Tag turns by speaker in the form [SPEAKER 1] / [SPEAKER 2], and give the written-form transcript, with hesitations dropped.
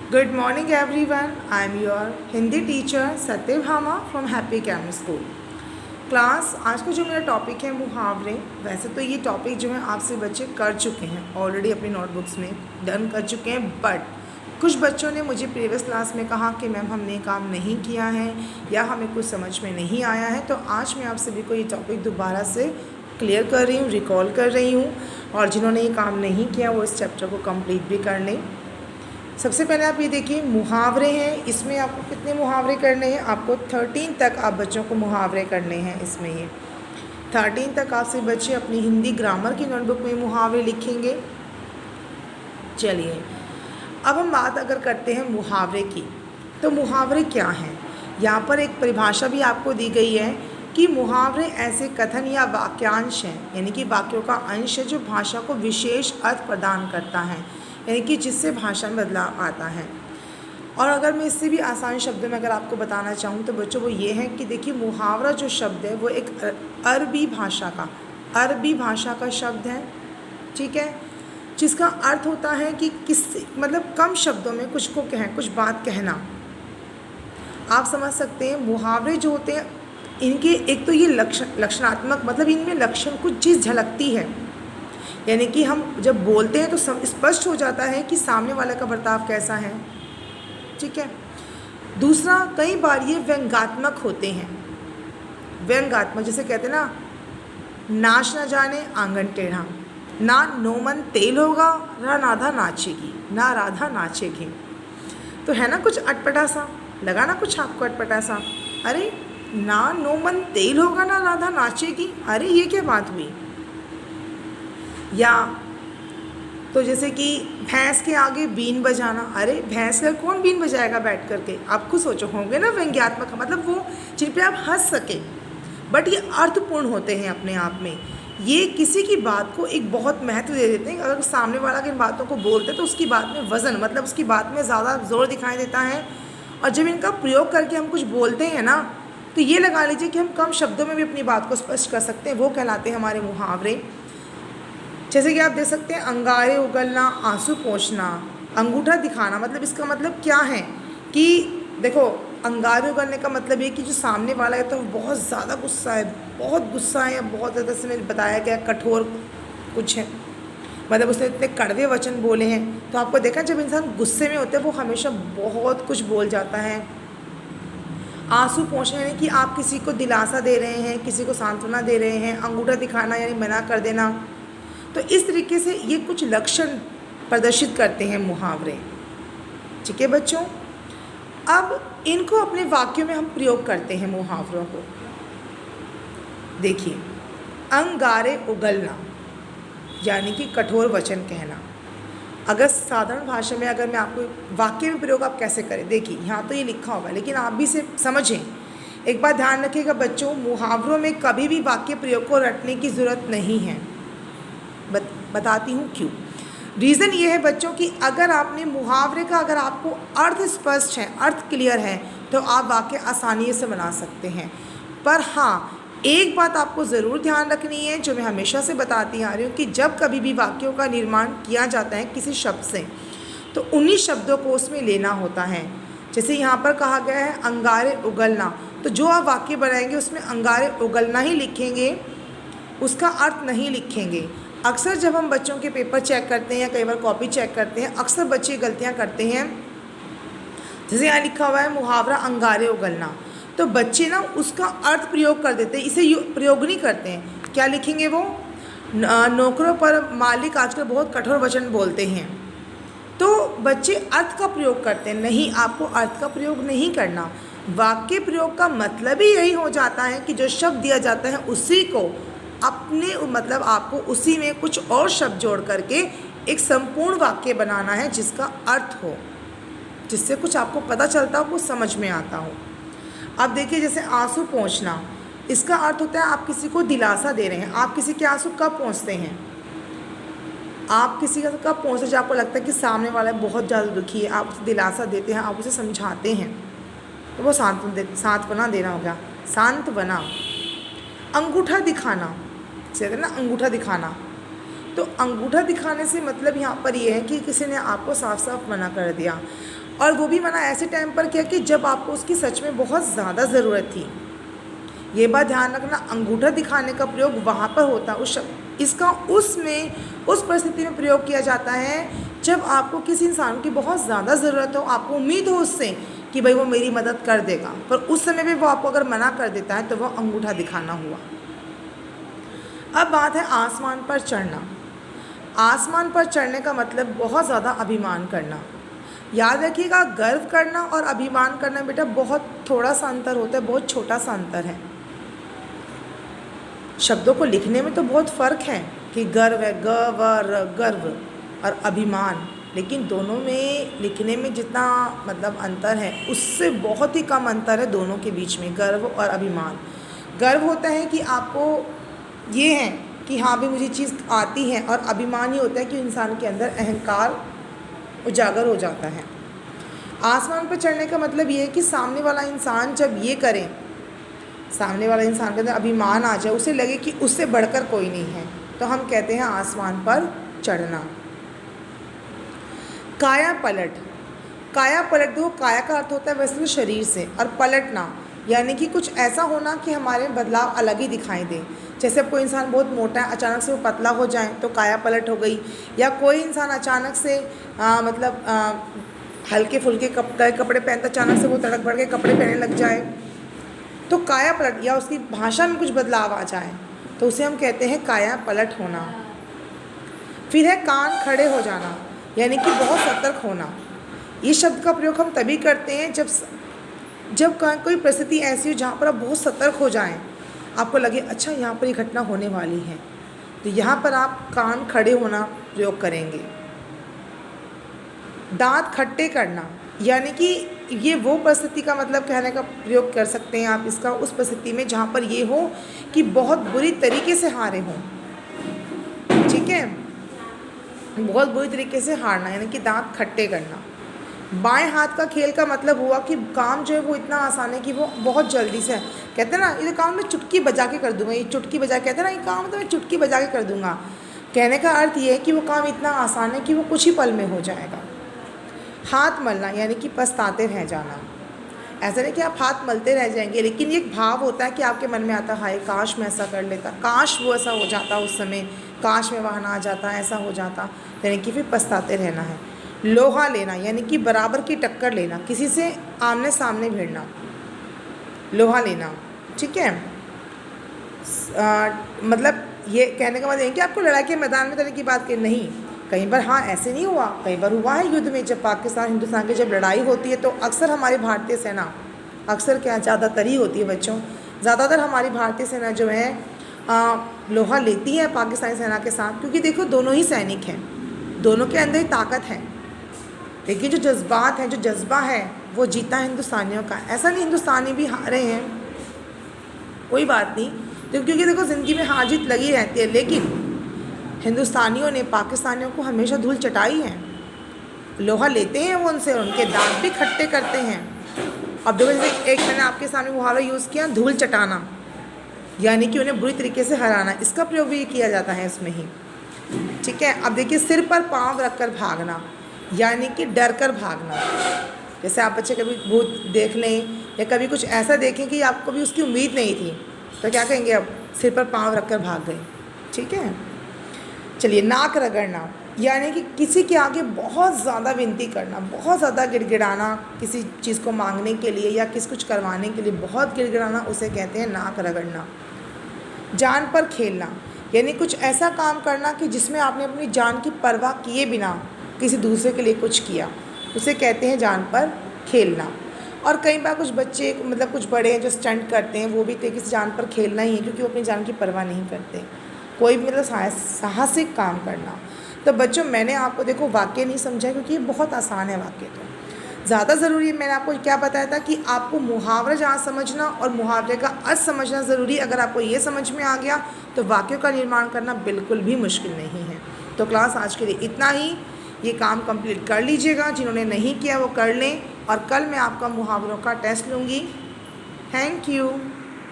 [SPEAKER 1] Good morning everyone. I am your Hindi teacher Satyabhama from happy cam school class. आज का जो मेरा टॉपिक है मुहावरे। वैसे तो ये टॉपिक जो है आपसे बच्चे कर चुके हैं ऑलरेडी, अपनी नोटबुक्स में डन कर चुके हैं, बट कुछ बच्चों ने मुझे प्रीवियस क्लास में कहा कि मैम हमने काम नहीं किया है या हमें कुछ समझ में नहीं आया है। तो आज मैं आप सभी को ये टॉपिक दोबारा से क्लियर कर रही हूँ, रिकॉल कर रही हूँ, और जिन्होंने ये काम नहीं किया वो इस चैप्टर को कंप्लीट भी कर लें। सबसे पहले आप ये देखिए, मुहावरे हैं। इसमें आपको कितने मुहावरे करने हैं? आपको 13 तक आप बच्चों को मुहावरे करने हैं। इसमें ये 13 तक आपसे बच्चे अपनी हिंदी ग्रामर की नोटबुक में मुहावरे लिखेंगे। चलिए, अब हम बात अगर करते हैं मुहावरे की, तो मुहावरे क्या हैं? यहाँ पर एक परिभाषा भी आपको दी गई है कि मुहावरे ऐसे कथन या वाक्यांश हैं, यानी कि वाक्यों का अंश है जो भाषा को विशेष अर्थ प्रदान करता है, यानी कि जिससे भाषा में बदलाव आता है। और अगर मैं इससे भी आसान शब्दों में अगर आपको बताना चाहूँ तो बच्चों वो ये है कि देखिए, मुहावरा जो शब्द है वो एक अरबी भाषा का शब्द है, ठीक है, जिसका अर्थ होता है कि किसी मतलब कम शब्दों में कुछ को कुछ बात कहना। आप समझ सकते हैं मुहावरे जो होते हैं इनके एक तो ये लक्षणात्मक मतलब इनमें लक्षण कुछ चीज़ झलकती है, यानी कि हम जब बोलते हैं तो स्पष्ट हो जाता है कि सामने वाले का बर्ताव कैसा है, ठीक है। दूसरा, कई बार ये व्यंग्यात्मक होते हैं। व्यंग्यात्मक जैसे कहते हैं ना, नाच न जाने आंगन टेढ़ा, ना नोमन तेल होगा ना राधा नाचेगी, ना राधा नाचेगी। तो है ना कुछ अटपटा सा, लगा ना कुछ आपको अटपटा सा? अरे ना नोमन तेल होगा ना राधा नाचेगी, अरे ये क्या बात हुई? या तो जैसे कि भैंस के आगे बीन बजाना, अरे भैंस का कौन बीन बजाएगा बैठ करके? आप खुद सोचो, होंगे ना व्यंग्यात्मक, मतलब वो जिन पे आप हंस सके, बट ये अर्थपूर्ण होते हैं अपने आप में। ये किसी की बात को एक बहुत महत्व दे देते हैं। अगर सामने वाला की इन बातों को बोलते हैं तो उसकी बात में वज़न, मतलब उसकी बात में ज़्यादा जोर दिखाई देता है। और जब इनका प्रयोग करके हम कुछ बोलते हैं ना, तो ये लगा लीजिए कि हम कम शब्दों में भी अपनी बात को स्पष्ट कर सकते हैं। वो कहलाते हैं हमारे मुहावरे। जैसे कि आप देख सकते हैं, अंगारे उगलना, आंसू पोंछना, अंगूठा दिखाना। मतलब इसका मतलब क्या है कि देखो, अंगारे उगलने का मतलब ये कि जो सामने वाला है तो बहुत ज़्यादा गुस्सा है, बहुत गुस्सा है, या बहुत ज़्यादा से बताया गया कठोर कुछ है, मतलब उसने इतने कड़वे वचन बोले हैं। तो आपको देखा, जब इंसान गुस्से में होता है वो हमेशा बहुत कुछ बोल जाता है। आंसू पोंछना यानी कि आप किसी को दिलासा दे रहे हैं, किसी को सांत्वना दे रहे हैं। अंगूठा दिखाना यानी मना कर देना। तो इस तरीके से ये कुछ लक्षण प्रदर्शित करते हैं मुहावरे, ठीक है बच्चों। अब इनको अपने वाक्यों में हम प्रयोग करते हैं मुहावरों को। देखिए, अंगारे उगलना यानी कि कठोर वचन कहना। अगर साधारण भाषा में अगर मैं आपको वाक्य में प्रयोग आप कैसे करें, देखिए यहाँ तो ये लिखा होगा, लेकिन आप भी इसे समझें। एक बात ध्यान रखिएगा बच्चों, मुहावरों में कभी भी वाक्य प्रयोग को रटने की ज़रूरत नहीं है। बताती हूँ क्यों। रीज़न ये है बच्चों कि अगर आपने मुहावरे का अगर आपको अर्थ स्पष्ट है, अर्थ क्लियर है, तो आप वाक्य आसानी से बना सकते हैं। पर हाँ, एक बात आपको ज़रूर ध्यान रखनी है, जो मैं हमेशा से बताती आ रही हूँ, कि जब कभी भी वाक्यों का निर्माण किया जाता है किसी शब्द से, तो उन्हीं शब्दों को उसमें लेना होता है। जैसे यहाँ पर कहा गया है अंगारे उगलना, तो जो आप वाक्य बनाएंगे उसमें अंगारे उगलना ही लिखेंगे, उसका अर्थ नहीं लिखेंगे। अक्सर जब हम बच्चों के पेपर चेक करते हैं या कई बार कॉपी चेक करते हैं, अक्सर बच्चे गलतियां करते हैं। जैसे यहाँ लिखा हुआ है मुहावरा अंगारे उगलना, तो बच्चे ना उसका अर्थ प्रयोग कर देते हैं, इसे प्रयोग नहीं करते हैं। क्या लिखेंगे वो? नौकरों पर मालिक आजकल बहुत कठोर वचन बोलते हैं, तो बच्चे अर्थ का प्रयोग करते हैं। नहीं, आपको अर्थ का प्रयोग नहीं करना। वाक्य प्रयोग का मतलब ही यही हो जाता है कि जो शब्द दिया जाता है उसी को अपने मतलब आपको उसी में कुछ और शब्द जोड़ करके एक संपूर्ण वाक्य बनाना है जिसका अर्थ हो, जिससे कुछ आपको पता चलता हो, कुछ समझ में आता हो। अब देखिए, जैसे आंसू पोंछना, इसका अर्थ होता है आप किसी को दिलासा दे रहे हैं। आप किसी के आंसू कब पोंछते हैं? आप किसी का कब पोंछते जब आपको लगता है कि सामने वाला बहुत ज़्यादा दुखी है, आप उसे दिलासा देते हैं, आप उसे समझाते हैं, तो वो सांत्वना देना हो गया, सांत्वना। अंगूठा दिखाना, कहते हैं ना अंगूठा दिखाना, तो अंगूठा दिखाने से मतलब यहाँ पर ये है कि किसी ने आपको साफ साफ मना कर दिया। और वो भी मना ऐसे टाइम पर किया कि जब आपको उसकी सच में बहुत ज़्यादा ज़रूरत थी। ये बात ध्यान रखना, अंगूठा दिखाने का प्रयोग वहाँ पर होता है, इसका उस परिस्थिति में प्रयोग किया जाता है जब आपको किसी इंसान की बहुत ज़्यादा ज़रूरत हो, आपको उम्मीद हो उससे कि भाई वो मेरी मदद कर देगा, पर उस समय भी वो आपको अगर मना कर देता है तो वह अंगूठा दिखाना हुआ। अब बात है आसमान पर चढ़ना। आसमान पर चढ़ने का मतलब बहुत ज़्यादा अभिमान करना। याद रखिएगा, गर्व करना और अभिमान करना बेटा बहुत थोड़ा सा अंतर होता है, बहुत छोटा सा अंतर है। शब्दों को लिखने में तो बहुत फ़र्क है कि गर्व है, गर्व और अभिमान, लेकिन दोनों में लिखने में जितना मतलब अंतर है उससे बहुत ही कम अंतर है दोनों के बीच में, गर्व और अभिमान। गर्व होता है कि आपको ये है कि हाँ भी मुझे चीज़ आती है, और अभिमान ही होता है कि इंसान के अंदर अहंकार उजागर हो जाता है। आसमान पर चढ़ने का मतलब ये है कि सामने वाला इंसान जब ये करे, सामने वाला इंसान के अंदर अभिमान आ जाए, उसे लगे कि उससे बढ़कर कोई नहीं है, तो हम कहते हैं आसमान पर चढ़ना। काया पलट। काया पलट, देखो काया का अर्थ होता है वैसे तो शरीर से, और पलटना यानी कि कुछ ऐसा होना कि हमारे बदलाव अलग ही दिखाई दे। जैसे कोई इंसान बहुत मोटा है, अचानक से वो पतला हो जाए तो काया पलट हो गई, या कोई इंसान अचानक से हल्के फुल्के कपड़े पहनता, अचानक से वो तड़क भड़ के कपड़े पहनने लग जाए तो काया पलट, या उसकी भाषा में कुछ बदलाव आ जाए तो उसे हम कहते हैं काया पलट होना। फिर है कान खड़े हो जाना, यानी कि बहुत सतर्क होना। ये शब्द का प्रयोग हम तभी करते हैं जब कोई परिस्थिति ऐसी हो जहाँ पर आप बहुत सतर्क हो जाएं, आपको लगे अच्छा यहाँ पर ये घटना होने वाली है, तो यहाँ पर आप कान खड़े होना प्रयोग करेंगे। दांत खट्टे करना, यानी कि ये वो परिस्थिति का मतलब कहने का प्रयोग कर सकते हैं आप इसका उस परिस्थिति में जहाँ पर ये हो कि बहुत बुरी तरीके से हारे हों, ठीक है, बहुत बुरी तरीके से हारना, यानी कि दांत खट्टे करना। बाएं हाथ का खेल का मतलब हुआ कि काम जो है वो इतना आसान है कि वो बहुत जल्दी से, कहते हैं ना ये काम मैं चुटकी बजा के कर दूंगा, ये चुटकी बजा, कहते हैं ना ये काम तो मैं चुटकी बजा के कर दूंगा। कहने का अर्थ ये है कि वो काम इतना आसान है कि वो कुछ ही पल में हो जाएगा। हाथ मलना, यानी कि पछताते रह जाना। ऐसा नहीं कि आप हाथ मलते रह जाएंगे, लेकिन ये एक भाव होता है कि आपके मन में आता है हाय काश मैं ऐसा कर लेता, काश वो ऐसा हो जाता उस समय, काश मैं वहाँ ना आ जाता, ऐसा हो जाता, यानी कि फिर पछताते रहना है। लोहा लेना, यानी कि बराबर की टक्कर लेना, किसी से आमने सामने भिड़ना, लोहा लेना, ठीक है। मतलब ये कहने का मतलब ये कि आपको लड़ाई के मैदान में तरह की बात की नहीं, कई बार हाँ ऐसे नहीं हुआ, कई बार हुआ है युद्ध में, जब पाकिस्तान हिंदुस्तान की जब लड़ाई होती है तो अक्सर हमारी भारतीय सेना, अक्सर क्या ज़्यादातर ही होती है बच्चों, ज़्यादातर हमारी भारतीय सेना जो है लोहा लेती है पाकिस्तानी सेना के साथ, क्योंकि देखो दोनों ही सैनिक हैं, दोनों के अंदर ही ताकत है, लेकिन जो जज्बात है, जो जज्बा है वो जीता है हिंदुस्तानियों का। ऐसा नहीं हिंदुस्तानी भी हारे हैं, कोई बात नहीं, तो क्योंकि देखो ज़िंदगी में हार जीत लगी रहती है, लेकिन हिंदुस्तानियों ने पाकिस्तानियों को हमेशा धूल चटाई है। लोहा लेते हैं वो उनसे, उनके दांत भी खट्टे करते हैं। अब देखो जैसे एक मैंने आपके सामने मुहावरा यूज़ किया, धूल चटाना, यानी कि उन्हें बुरी तरीके से हराना, इसका प्रयोग भी किया जाता है इसमें ही, ठीक है। अब देखिए सिर पर पाँव रख कर भागना, यानी कि डर कर भागना। जैसे आप बच्चे कभी भूत देख लें या कभी कुछ ऐसा देखें कि आपको भी उसकी उम्मीद नहीं थी, तो क्या कहेंगे, अब सिर पर पाँव रख कर भाग गए, ठीक है। चलिए नाक रगड़ना, यानी कि किसी के आगे बहुत ज़्यादा विनती करना, बहुत ज़्यादा गिड़गिड़ाना, किसी चीज़ को मांगने के लिए या किसी कुछ करवाने के लिए बहुत गिड़गिड़ाना, उसे कहते हैं नाक रगड़ना। जान पर खेलना, यानी कुछ ऐसा काम करना कि जिसमें आपने अपनी जान की परवाह किए बिना किसी दूसरे के लिए कुछ किया, उसे कहते हैं जान पर खेलना। और कई बार कुछ बच्चे मतलब कुछ बड़े हैं जो स्टंट करते हैं, वो भी किसी जान पर खेलना ही है, क्योंकि वो अपनी जान की परवाह नहीं करते, कोई भी मतलब साहसिक काम करना। तो बच्चों मैंने आपको देखो वाक्य नहीं समझा, क्योंकि ये बहुत आसान है वाक्य, तो ज़्यादा ज़रूरी है मैंने आपको क्या बताया था कि आपको मुहावरा जहाँ समझना और मुहावरे का अर्थ समझना ज़रूरी। अगर आपको ये समझ में आ गया तो वाक्यों का निर्माण करना बिल्कुल भी मुश्किल नहीं है। तो क्लास आज के लिए इतना ही, ये काम कंप्लीट कर लीजिएगा, जिन्होंने नहीं किया वो कर लें, और कल मैं आपका मुहावरों का टेस्ट लूँगी। Thank you.